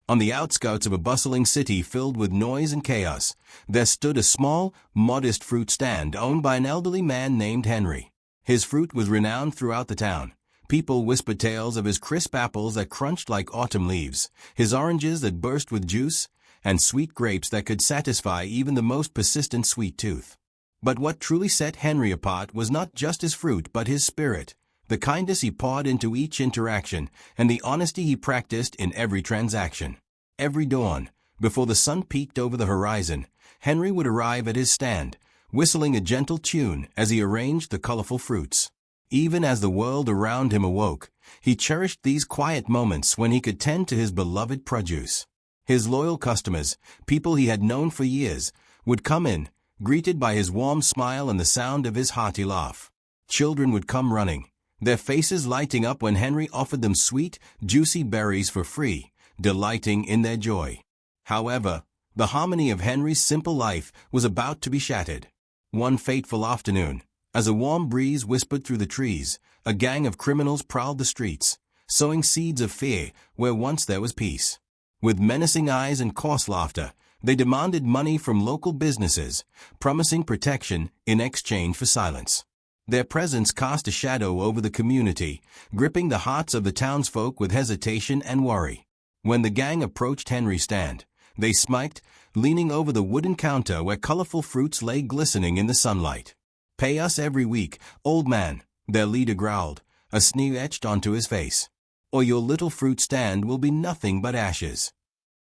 On the outskirts of a bustling city filled with noise and chaos, there stood a small, modest fruit stand owned by an elderly man named Henry. His fruit was renowned throughout the town. People whispered tales of his crisp apples that crunched like autumn leaves, his oranges that burst with juice, and sweet grapes that could satisfy even the most persistent sweet tooth. But what truly set Henry apart was not just his fruit but his spirit, the kindness he poured into each interaction, and the honesty he practiced in every transaction. Every dawn, before the sun peeked over the horizon, Henry would arrive at his stand, whistling a gentle tune as he arranged the colorful fruits. Even as the world around him awoke, he cherished these quiet moments when he could tend to his beloved produce. His loyal customers, people he had known for years, would come in, greeted by his warm smile and the sound of his hearty laugh. Children would come running, their faces lighting up when Henry offered them sweet, juicy berries for free, delighting in their joy. However, the harmony of Henry's simple life was about to be shattered. One fateful afternoon, as a warm breeze whispered through the trees, a gang of criminals prowled the streets, sowing seeds of fear where once there was peace. With menacing eyes and coarse laughter, they demanded money from local businesses, promising protection in exchange for silence. Their presence cast a shadow over the community, gripping the hearts of the townsfolk with hesitation and worry. When the gang approached Henry's stand, they smiled, leaning over the wooden counter where colorful fruits lay glistening in the sunlight. "Pay us every week, old man," their leader growled, a sneer etched onto his face, "or your little fruit stand will be nothing but ashes."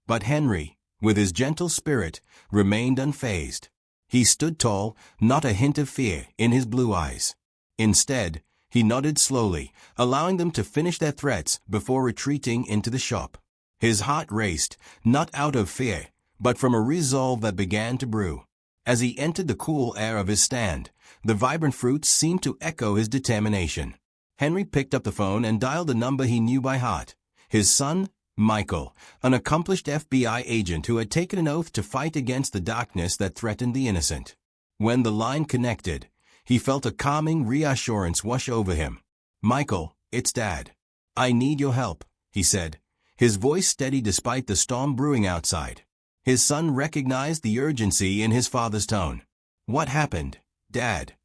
But Henry, with his gentle spirit, remained unfazed. He stood tall, not a hint of fear in his blue eyes. Instead, he nodded slowly, allowing them to finish their threats before retreating into the shop. His heart raced, not out of fear, but from a resolve that began to brew. As he entered the cool air of his stand, the vibrant fruits seemed to echo his determination. Henry picked up the phone and dialed a number he knew by heart. His son, Michael, an accomplished FBI agent who had taken an oath to fight against the darkness that threatened the innocent. When the line connected, he felt a calming reassurance wash over him. "Michael, it's Dad. I need your help," he said, his voice steady despite the storm brewing outside. His son recognized the urgency in his father's tone. "What happened, Dad?"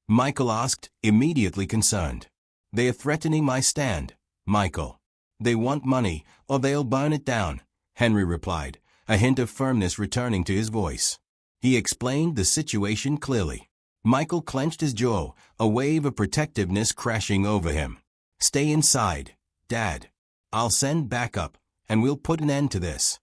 Michael asked, immediately concerned. "They are threatening my stand, Michael. They want money, or they'll burn it down," Henry replied, a hint of firmness returning to his voice. He explained the situation clearly. Michael clenched his jaw, a wave of protectiveness crashing over him. "Stay inside, Dad. I'll send backup, and we'll put an end to this."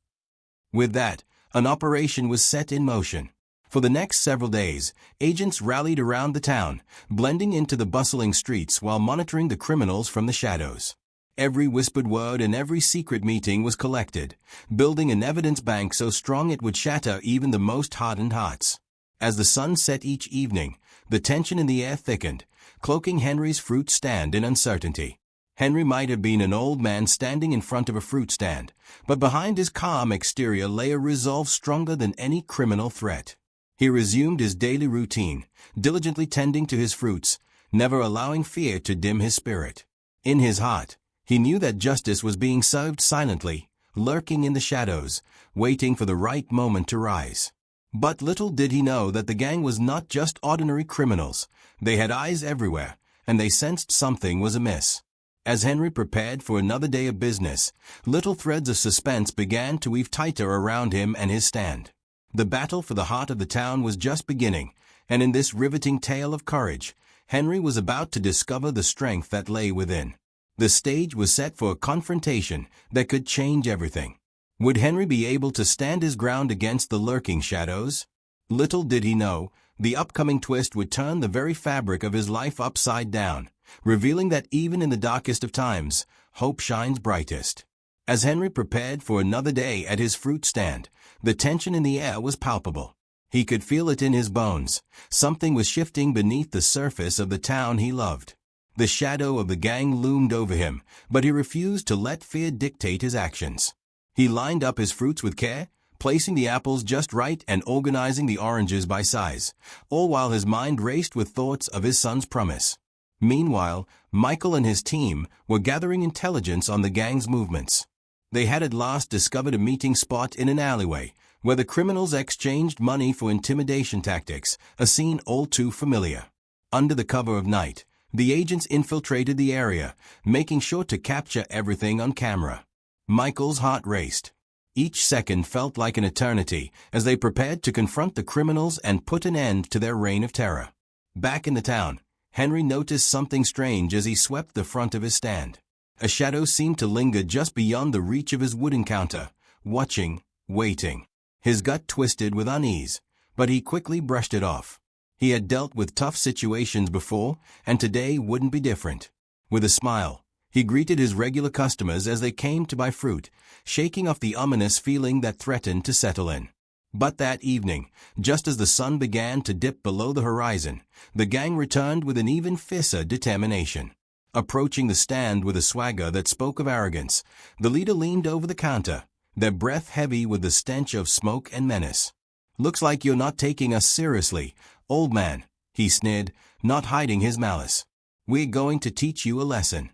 With that, an operation was set in motion. For the next several days, agents rallied around the town, blending into the bustling streets while monitoring the criminals from the shadows. Every whispered word and every secret meeting was collected, building an evidence bank so strong it would shatter even the most hardened hearts. As the sun set each evening, the tension in the air thickened, cloaking Henry's fruit stand in uncertainty. Henry might have been an old man standing in front of a fruit stand, but behind his calm exterior lay a resolve stronger than any criminal threat. He resumed his daily routine, diligently tending to his fruits, never allowing fear to dim his spirit. In his heart, he knew that justice was being served silently, lurking in the shadows, waiting for the right moment to rise. But little did he know that the gang was not just ordinary criminals. They had eyes everywhere, and they sensed something was amiss. As Henry prepared for another day of business, little threads of suspense began to weave tighter around him and his stand. The battle for the heart of the town was just beginning, and in this riveting tale of courage, Henry was about to discover the strength that lay within. The stage was set for a confrontation that could change everything. Would Henry be able to stand his ground against the lurking shadows? Little did he know, the upcoming twist would turn the very fabric of his life upside down, revealing that even in the darkest of times, hope shines brightest. As Henry prepared for another day at his fruit stand, the tension in the air was palpable. He could feel it in his bones. Something was shifting beneath the surface of the town he loved. The shadow of the gang loomed over him, but he refused to let fear dictate his actions. He lined up his fruits with care, placing the apples just right and organizing the oranges by size, all while his mind raced with thoughts of his son's promise. Meanwhile, Michael and his team were gathering intelligence on the gang's movements. They had at last discovered a meeting spot in an alleyway, where the criminals exchanged money for intimidation tactics, a scene all too familiar. Under the cover of night, the agents infiltrated the area, making sure to capture everything on camera. Michael's heart raced. Each second felt like an eternity as they prepared to confront the criminals and put an end to their reign of terror. Back in the town, Henry noticed something strange as he swept the front of his stand. A shadow seemed to linger just beyond the reach of his wooden counter, watching, waiting. His gut twisted with unease, but he quickly brushed it off. He had dealt with tough situations before, and today wouldn't be different. With a smile, he greeted his regular customers as they came to buy fruit, shaking off the ominous feeling that threatened to settle in. But that evening, just as the sun began to dip below the horizon, the gang returned with an even fiercer determination. Approaching the stand with a swagger that spoke of arrogance, the leader leaned over the counter, their breath heavy with the stench of smoke and menace. "Looks like you're not taking us seriously, old man," he sneered, not hiding his malice. "We're going to teach you a lesson."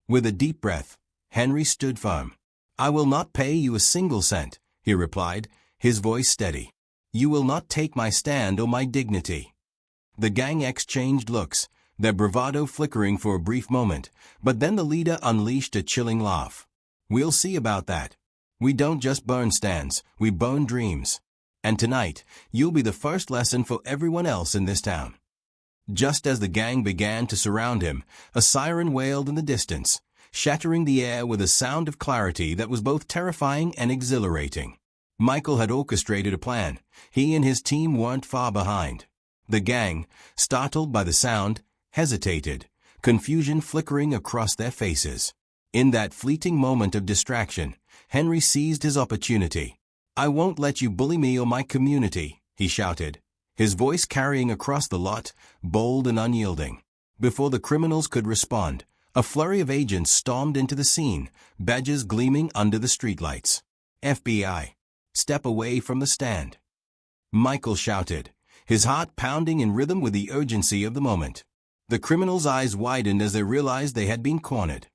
With a deep breath, Henry stood firm. "I will not pay you a single cent," he replied, his voice steady. "You will not take my stand or my dignity." The gang exchanged looks, their bravado flickering for a brief moment, but then the leader unleashed a chilling laugh. "We'll see about that. We don't just burn stands, we burn dreams. And tonight, you'll be the first lesson for everyone else in this town." Just as the gang began to surround him, a siren wailed in the distance, shattering the air with a sound of clarity that was both terrifying and exhilarating. Michael had orchestrated a plan. He and his team weren't far behind. The gang, startled by the sound, hesitated, confusion flickering across their faces. In that fleeting moment of distraction, Henry seized his opportunity. "I won't let you bully me or my community," he shouted, his voice carrying across the lot, bold and unyielding. Before the criminals could respond, a flurry of agents stormed into the scene, badges gleaming under the streetlights. "FBI, step away from the stand," Michael shouted, his heart pounding in rhythm with the urgency of the moment. The criminals' eyes widened as they realized they had been cornered.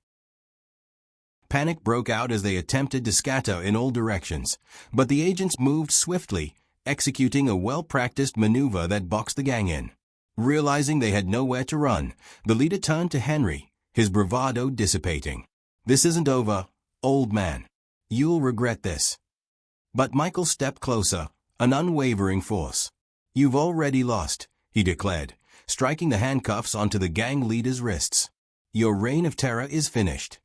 Panic broke out as they attempted to scatter in all directions, but the agents moved swiftly, executing a well-practiced maneuver that boxed the gang in. Realizing they had nowhere to run, the leader turned to Henry, his bravado dissipating. "This isn't over, old man. You'll regret this." But Michael stepped closer, an unwavering force. "You've already lost," he declared, striking the handcuffs onto the gang leader's wrists. "Your reign of terror is finished."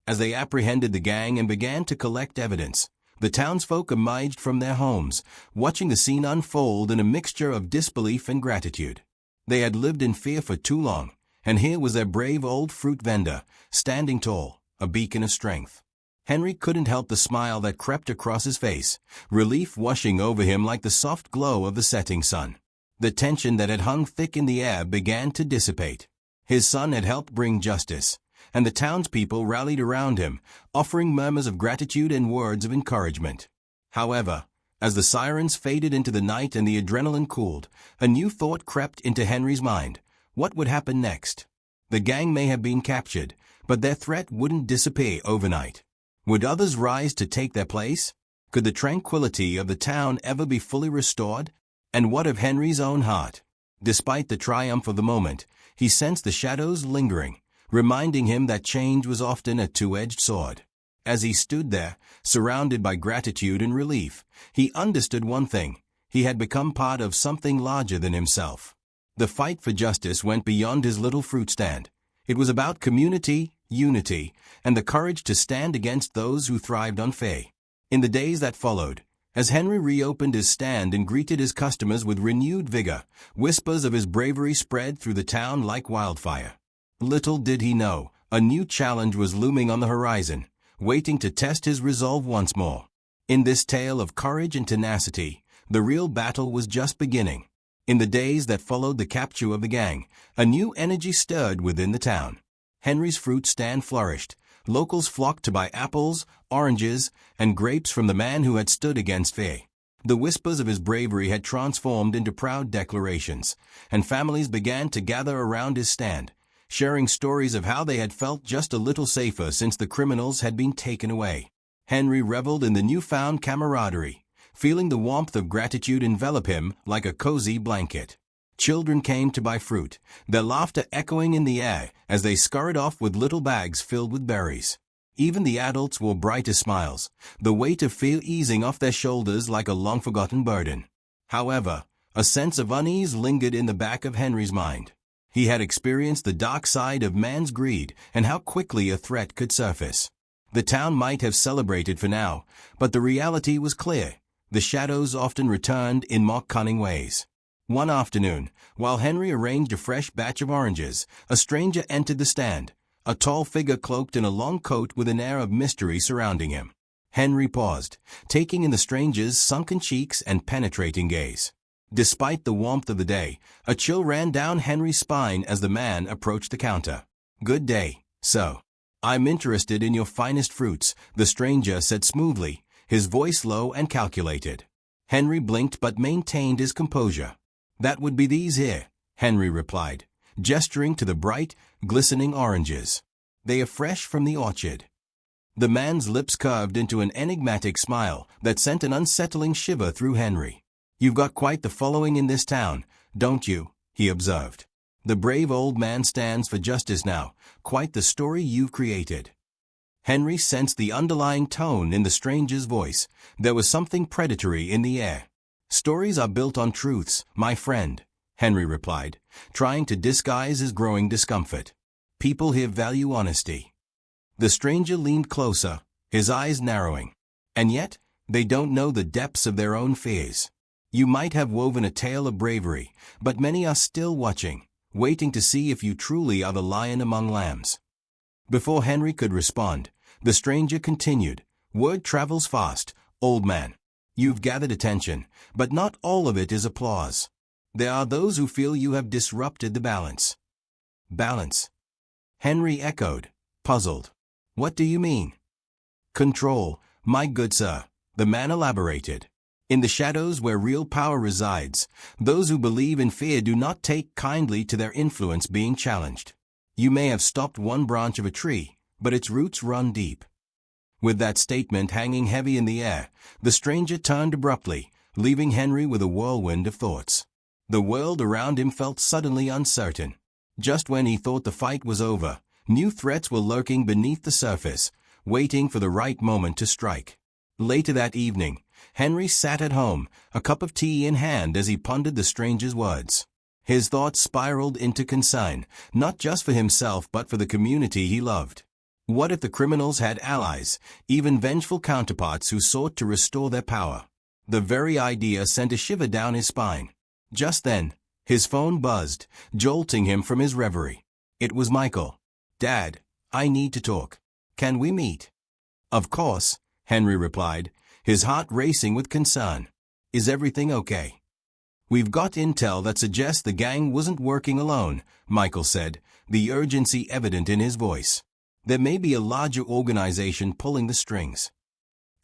As they apprehended the gang and began to collect evidence, the townsfolk emerged from their homes, watching the scene unfold in a mixture of disbelief and gratitude. They had lived in fear for too long, and here was their brave old fruit vendor, standing tall, a beacon of strength. Henry couldn't help the smile that crept across his face, relief washing over him like the soft glow of the setting sun. The tension that had hung thick in the air began to dissipate. His son had helped bring justice, and the townspeople rallied around him, offering murmurs of gratitude and words of encouragement. However, as the sirens faded into the night and the adrenaline cooled, a new thought crept into Henry's mind. What would happen next? The gang may have been captured, but their threat wouldn't disappear overnight. Would others rise to take their place? Could the tranquility of the town ever be fully restored? And what of Henry's own heart? Despite the triumph of the moment, he sensed the shadows lingering, reminding him that change was often a two-edged sword. As he stood there, surrounded by gratitude and relief, he understood one thing: he had become part of something larger than himself. The fight for justice went beyond his little fruit stand. It was about community, unity, and the courage to stand against those who thrived on fear. In the days that followed, as Henry reopened his stand and greeted his customers with renewed vigor, whispers of his bravery spread through the town like wildfire. Little did he know, a new challenge was looming on the horizon, waiting to test his resolve once more. In this tale of courage and tenacity, the real battle was just beginning. In the days that followed the capture of the gang, a new energy stirred within the town. Henry's fruit stand flourished. Locals flocked to buy apples, oranges, and grapes from the man who had stood against fear. The whispers of his bravery had transformed into proud declarations, and families began to gather around his stand, sharing stories of how they had felt just a little safer since the criminals had been taken away. Henry reveled in the newfound camaraderie, feeling the warmth of gratitude envelop him like a cozy blanket. Children came to buy fruit, their laughter echoing in the air as they scurried off with little bags filled with berries. Even the adults wore brighter smiles, the weight of fear easing off their shoulders like a long-forgotten burden. However, a sense of unease lingered in the back of Henry's mind. He had experienced the dark side of man's greed and how quickly a threat could surface. The town might have celebrated for now, but the reality was clear. The shadows often returned in more cunning ways. One afternoon, while Henry arranged a fresh batch of oranges, a stranger entered the stand, a tall figure cloaked in a long coat with an air of mystery surrounding him. Henry paused, taking in the stranger's sunken cheeks and penetrating gaze. Despite the warmth of the day, a chill ran down Henry's spine as the man approached the counter. "Good day, sir. I'm interested in your finest fruits," the stranger said smoothly, his voice low and calculated. Henry blinked but maintained his composure. "That would be these here," Henry replied, gesturing to the bright, glistening oranges. "They are fresh from the orchard." The man's lips curved into an enigmatic smile that sent an unsettling shiver through Henry. "You've got quite the following in this town, don't you?" he observed. "The brave old man stands for justice now, quite the story you've created." Henry sensed the underlying tone in the stranger's voice. There was something predatory in the air. "Stories are built on truths, my friend," Henry replied, trying to disguise his growing discomfort. "People here value honesty." The stranger leaned closer, his eyes narrowing. "And yet, they don't know the depths of their own fears. You might have woven a tale of bravery, but many are still watching, waiting to see if you truly are the lion among lambs." Before Henry could respond, the stranger continued, "Word travels fast, old man. You've gathered attention, but not all of it is applause. There are those who feel you have disrupted the balance." "Balance?" Henry echoed, puzzled. "What do you mean?" "Control, my good sir," the man elaborated. "In the shadows where real power resides, those who believe in fear do not take kindly to their influence being challenged. You may have stopped one branch of a tree, but its roots run deep." With that statement hanging heavy in the air, the stranger turned abruptly, leaving Henry with a whirlwind of thoughts. The world around him felt suddenly uncertain. Just when he thought the fight was over, new threats were lurking beneath the surface, waiting for the right moment to strike. Later that evening, Henry sat at home, a cup of tea in hand as he pondered the stranger's words. His thoughts spiraled into concern, not just for himself but for the community he loved. What if the criminals had allies, even vengeful counterparts who sought to restore their power? The very idea sent a shiver down his spine. Just then, his phone buzzed, jolting him from his reverie. It was Michael. "Dad, I need to talk. Can we meet?" "Of course," Henry replied, his heart racing with concern. "Is everything okay?" "We've got intel that suggests the gang wasn't working alone," Michael said, the urgency evident in his voice. "There may be a larger organization pulling the strings."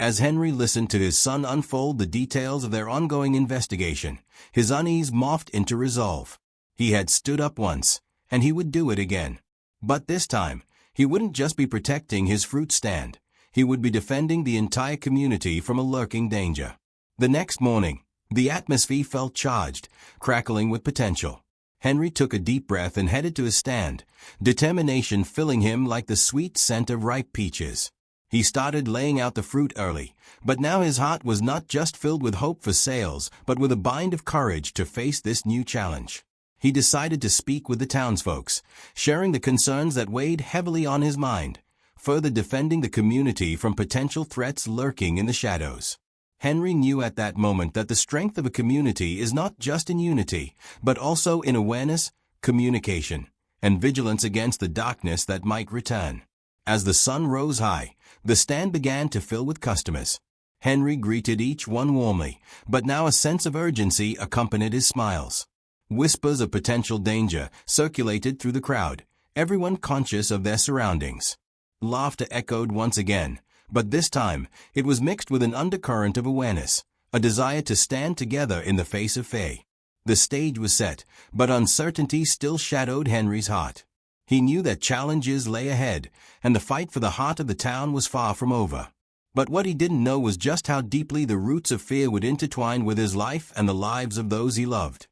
As Henry listened to his son unfold the details of their ongoing investigation, his unease morphed into resolve. He had stood up once, and he would do it again. But this time, he wouldn't just be protecting his fruit stand. He would be defending the entire community from a lurking danger. The next morning, the atmosphere felt charged, crackling with potential. Henry took a deep breath and headed to his stand, determination filling him like the sweet scent of ripe peaches. He started laying out the fruit early, but now his heart was not just filled with hope for sales, but with a bind of courage to face this new challenge. He decided to speak with the townsfolks, sharing the concerns that weighed heavily on his mind, further defending the community from potential threats lurking in the shadows. Henry knew at that moment that the strength of a community is not just in unity, but also in awareness, communication, and vigilance against the darkness that might return. As the sun rose high, the stand began to fill with customers. Henry greeted each one warmly, but now a sense of urgency accompanied his smiles. Whispers of potential danger circulated through the crowd, everyone conscious of their surroundings. Laughter echoed once again, but this time it was mixed with an undercurrent of awareness, a desire to stand together in the face of fear. The stage was set, but uncertainty still shadowed Henry's heart. He knew that challenges lay ahead, and the fight for the heart of the town was far from over. But what he didn't know was just how deeply the roots of fear would intertwine with his life and the lives of those he loved.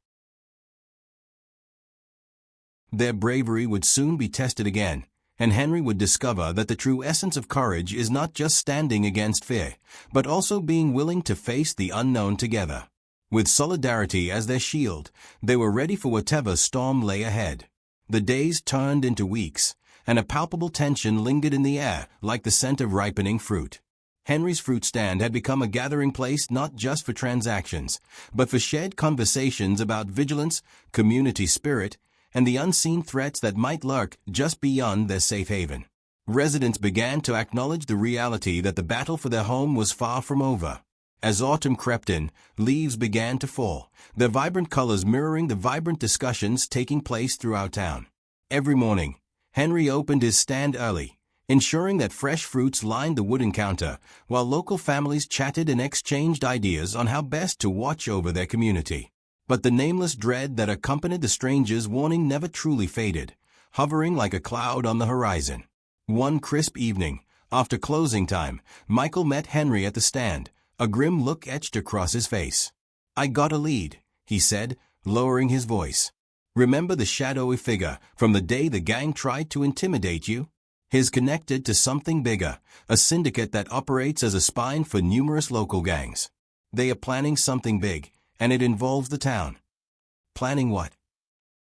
Their bravery would soon be tested again, and Henry would discover that the true essence of courage is not just standing against fear, but also being willing to face the unknown together. With solidarity as their shield, they were ready for whatever storm lay ahead. The days turned into weeks, and a palpable tension lingered in the air like the scent of ripening fruit. Henry's fruit stand had become a gathering place not just for transactions, but for shared conversations about vigilance, community spirit, and the unseen threats that might lurk just beyond their safe haven. Residents began to acknowledge the reality that the battle for their home was far from over. As autumn crept in, leaves began to fall, their vibrant colors mirroring the vibrant discussions taking place throughout town. Every morning, Henry opened his stand early, ensuring that fresh fruits lined the wooden counter, while local families chatted and exchanged ideas on how best to watch over their community. But the nameless dread that accompanied the stranger's warning never truly faded, hovering like a cloud on the horizon. One crisp evening, after closing time, Michael met Henry at the stand, a grim look etched across his face. "I got a lead," he said, lowering his voice. "Remember the shadowy figure from the day the gang tried to intimidate you? He's connected to something bigger, a syndicate that operates as a spine for numerous local gangs. They are planning something big, and it involves the town." "Planning what?"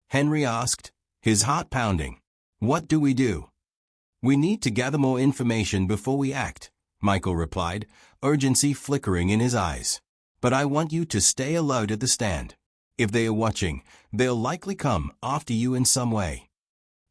Henry asked, his heart pounding. "What do we do?" "We need to gather more information before we act," Michael replied, urgency flickering in his eyes. "But I want you to stay alert at the stand. If they are watching, they'll likely come after you in some way."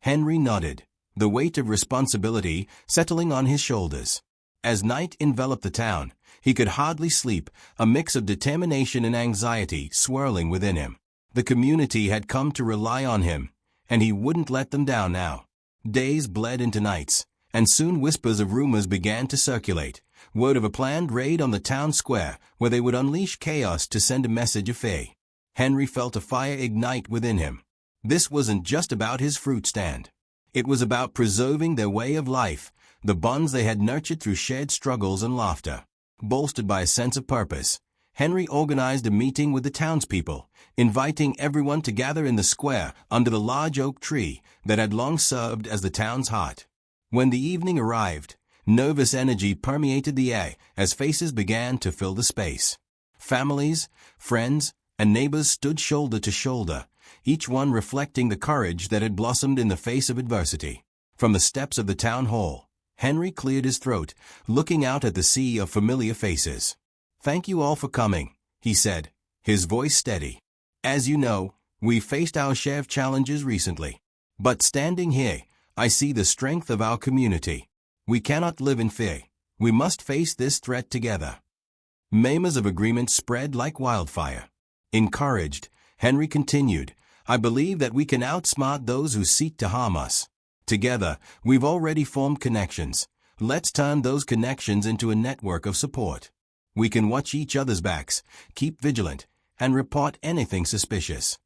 Henry nodded, the weight of responsibility settling on his shoulders. As night enveloped the town, he could hardly sleep, a mix of determination and anxiety swirling within him. The community had come to rely on him, and he wouldn't let them down now. Days bled into nights, and soon whispers of rumors began to circulate, word of a planned raid on the town square where they would unleash chaos to send a message of fear. Henry felt a fire ignite within him. This wasn't just about his fruit stand. It was about preserving their way of life, the bonds they had nurtured through shared struggles and laughter. Bolstered by a sense of purpose, Henry organized a meeting with the townspeople, inviting everyone to gather in the square under the large oak tree that had long served as the town's heart. When the evening arrived, nervous energy permeated the air as faces began to fill the space. Families, friends, and neighbors stood shoulder to shoulder, each one reflecting the courage that had blossomed in the face of adversity. From the steps of the town hall, Henry cleared his throat, looking out at the sea of familiar faces. "Thank you all for coming," he said, his voice steady. "As you know, we've faced our share of challenges recently. But standing here, I see the strength of our community. We cannot live in fear. We must face this threat together." Murmurs of agreement spread like wildfire. Encouraged, Henry continued, "I believe that we can outsmart those who seek to harm us. Together, we've already formed connections. Let's turn those connections into a network of support. We can watch each other's backs, keep vigilant, and report anything suspicious."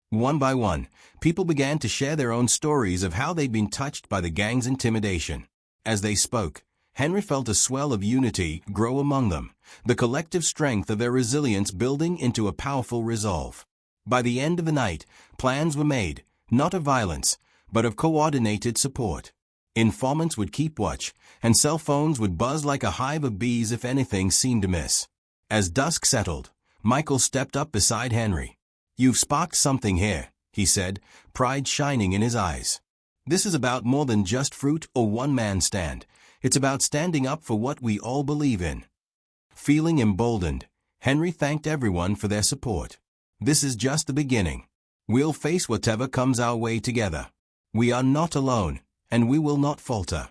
One by one, people began to share their own stories of how they'd been touched by the gang's intimidation. As they spoke, Henry felt a swell of unity grow among them, the collective strength of their resilience building into a powerful resolve. By the end of the night, plans were made, not of violence, but of coordinated support. Informants would keep watch, and cell phones would buzz like a hive of bees if anything seemed amiss. As dusk settled, Michael stepped up beside Henry. "You've sparked something here," he said, pride shining in his eyes. "This is about more than just fruit or one-man stand. It's about standing up for what we all believe in." Feeling emboldened, Henry thanked everyone for their support. "This is just the beginning. We'll face whatever comes our way together. We are not alone, and we will not falter."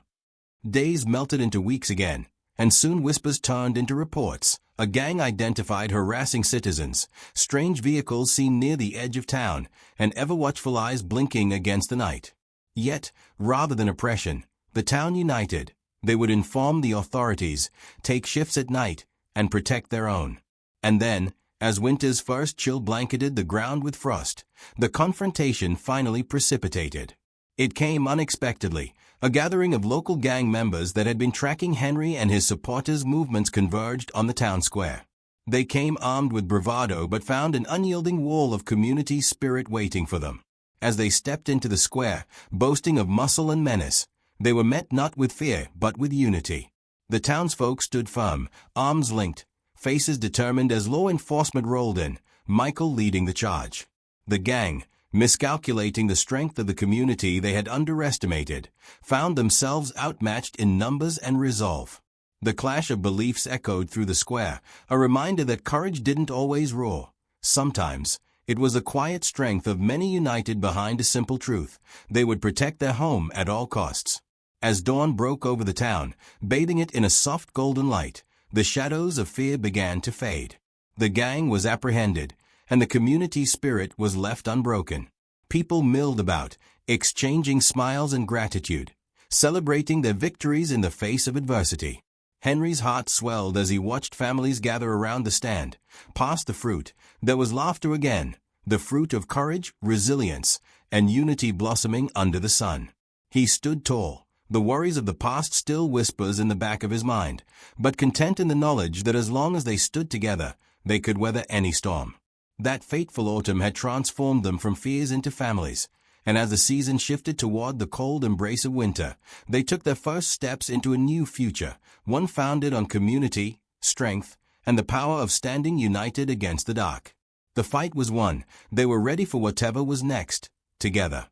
Days melted into weeks again, and soon whispers turned into reports. A gang identified harassing citizens, strange vehicles seen near the edge of town, and ever-watchful eyes blinking against the night. Yet, rather than oppression, the town united. They would inform the authorities, take shifts at night, and protect their own. And then, as winter's first chill blanketed the ground with frost, the confrontation finally precipitated. It came unexpectedly, A gathering of local gang members that had been tracking Henry and his supporters' movements converged on the town square. They came armed with bravado but found an unyielding wall of community spirit waiting for them. As they stepped into the square, boasting of muscle and menace, they were met not with fear but with unity. The townsfolk stood firm, arms linked, faces determined as law enforcement rolled in, Michael leading the charge. The gang, miscalculating the strength of the community they had underestimated, found themselves outmatched in numbers and resolve. The clash of beliefs echoed through the square, a reminder that courage didn't always roar. Sometimes, it was the quiet strength of many united behind a simple truth: they would protect their home at all costs. As dawn broke over the town, bathing it in a soft golden light, the shadows of fear began to fade. The gang was apprehended, and the community spirit was left unbroken. People milled about, exchanging smiles and gratitude, celebrating their victories in the face of adversity. Henry's heart swelled as he watched families gather around the stand. Past the fruit, there was laughter again, the fruit of courage, resilience, and unity blossoming under the sun. He stood tall, the worries of the past still whispers in the back of his mind, but content in the knowledge that as long as they stood together, they could weather any storm. That fateful autumn had transformed them from fears into families, and as the season shifted toward the cold embrace of winter, they took their first steps into a new future, one founded on community, strength, and the power of standing united against the dark. The fight was won. They were ready for whatever was next, together.